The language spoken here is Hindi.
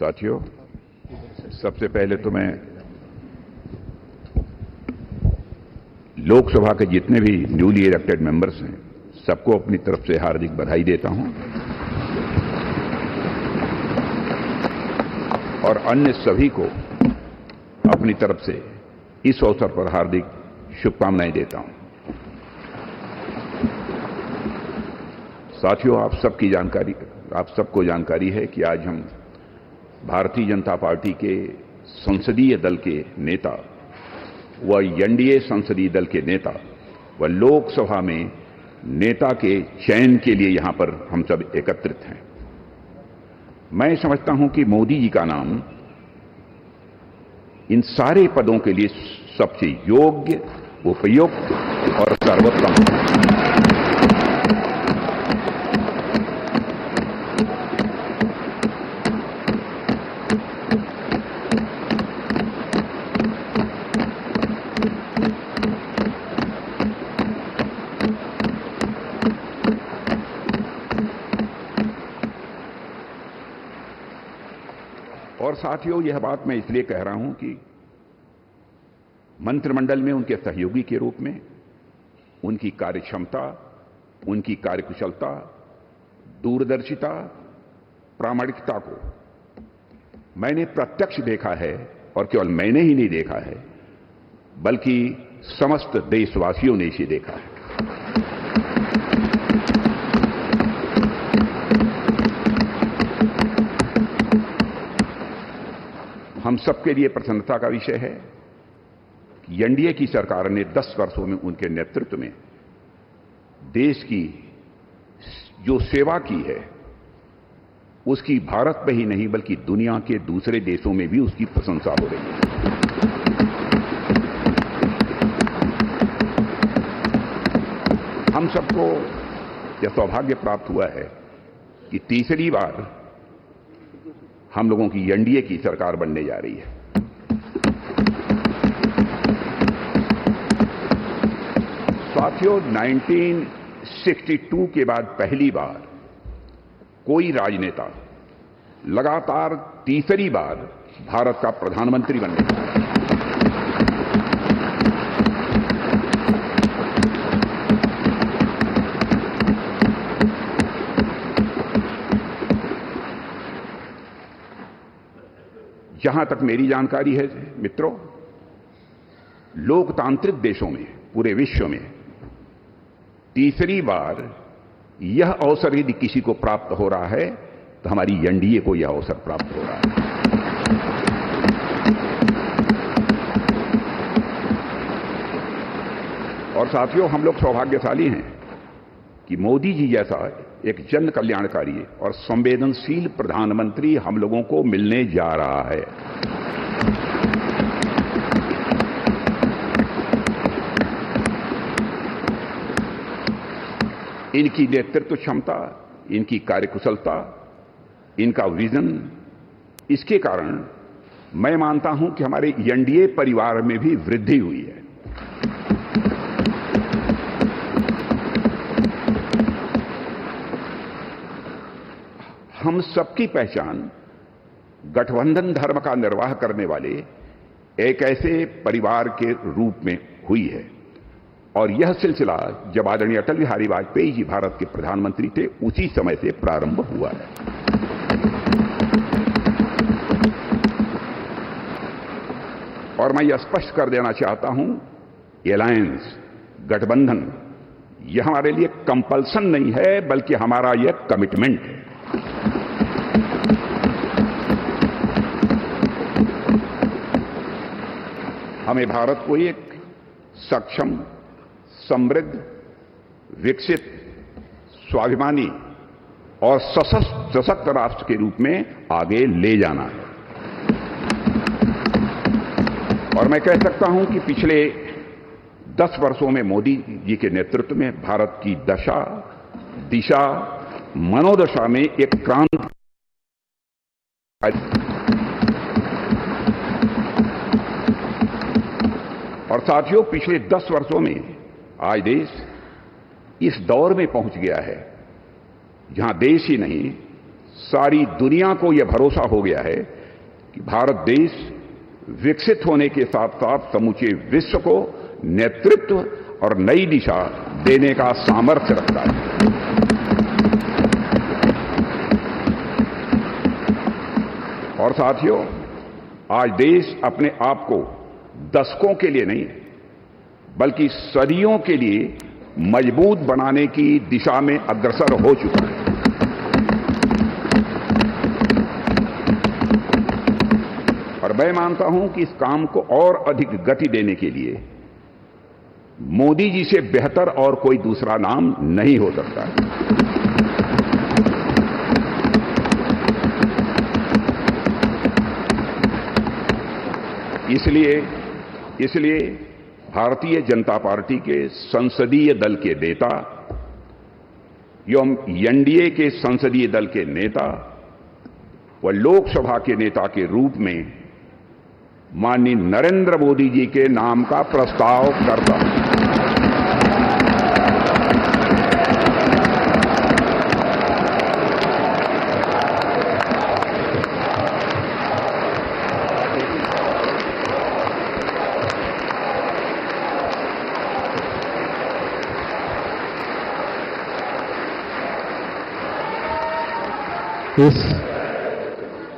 साथियों, सबसे पहले तो मैं लोकसभा के जितने भी न्यूली इलेक्टेड मेंबर्स हैं, सबको अपनी तरफ से हार्दिक बधाई देता हूं और अन्य सभी को अपनी तरफ से इस अवसर पर हार्दिक शुभकामनाएं देता हूं। साथियों, आप सबको जानकारी है कि आज हम भारतीय जनता पार्टी के संसदीय दल के नेता व एनडीए संसदीय दल के नेता व लोकसभा में नेता के चयन के लिए यहां पर हम सब एकत्रित हैं। मैं समझता हूं कि मोदी जी का नाम इन सारे पदों के लिए सबसे योग्य, उपयुक्त और सर्वोत्तम है। और साथियों, यह बात मैं इसलिए कह रहा हूं कि मंत्रिमंडल में उनके सहयोगी के रूप में उनकी कार्यक्षमता, उनकी कार्यकुशलता, दूरदर्शिता, प्रामाणिकता को मैंने प्रत्यक्ष देखा है और केवल मैंने ही नहीं देखा है, बल्कि समस्त देशवासियों ने इसे देखा है। हम सबके लिए प्रसन्नता का विषय है कि एनडीए की सरकार ने 10 वर्षों में उनके नेतृत्व में देश की जो सेवा की है, उसकी भारत में ही नहीं बल्कि दुनिया के दूसरे देशों में भी उसकी प्रशंसा हो रही है। हम सबको यह सौभाग्य प्राप्त हुआ है कि तीसरी बार हम लोगों की एनडीए की सरकार बनने जा रही है। साथियों, 1962 के बाद पहली बार कोई राजनेता लगातार तीसरी बार भारत का प्रधानमंत्री बनने जा रहा है। जहां तक मेरी जानकारी है मित्रों, लोकतांत्रिक देशों में, पूरे विश्व में तीसरी बार यह अवसर यदि किसी को प्राप्त हो रहा है तो हमारी एनडीए को यह अवसर प्राप्त हो रहा है। और साथियों, हम लोग सौभाग्यशाली हैं कि मोदी जी जैसा एक जन कल्याणकारी और संवेदनशील प्रधानमंत्री हम लोगों को मिलने जा रहा है। इनकी नेतृत्व क्षमता, इनकी कार्यकुशलता, इनका विजन, इसके कारण मैं मानता हूं कि हमारे एनडीए परिवार में भी वृद्धि हुई है। हम सबकी पहचान गठबंधन धर्म का निर्वाह करने वाले एक ऐसे परिवार के रूप में हुई है और यह सिलसिला जब आदरणीय अटल बिहारी वाजपेयी जी भारत के प्रधानमंत्री थे, उसी समय से प्रारंभ हुआ है। और मैं यह स्पष्ट कर देना चाहता हूं, एलायंस, गठबंधन, यह हमारे लिए कंपल्सन नहीं है बल्कि हमारा यह कमिटमेंट है। हमें भारत को एक सक्षम, समृद्ध, विकसित, स्वाभिमानी और सशक्त राष्ट्र के रूप में आगे ले जाना है। और मैं कह सकता हूं कि पिछले 10 वर्षों में मोदी जी के नेतृत्व में भारत की दशा, दिशा, मनोदशा में एक क्रांति। और साथियों, पिछले 10 वर्षों में आज देश इस दौर में पहुंच गया है जहां देश ही नहीं सारी दुनिया को यह भरोसा हो गया है कि भारत देश विकसित होने के साथ साथ समूचे विश्व को नेतृत्व और नई दिशा देने का सामर्थ्य रखता है। और साथियों, आज देश अपने आप को दशकों के लिए नहीं बल्कि सदियों के लिए मजबूत बनाने की दिशा में अग्रसर हो चुका है। और मैं मानता हूं कि इस काम को और अधिक गति देने के लिए मोदी जी से बेहतर और कोई दूसरा नाम नहीं हो सकता है। इसलिए भारतीय जनता पार्टी के संसदीय दल के नेता एवं एनडीए के संसदीय दल के नेता व लोकसभा के नेता के रूप में माननीय नरेंद्र मोदी जी के नाम का प्रस्ताव करता हूं। इस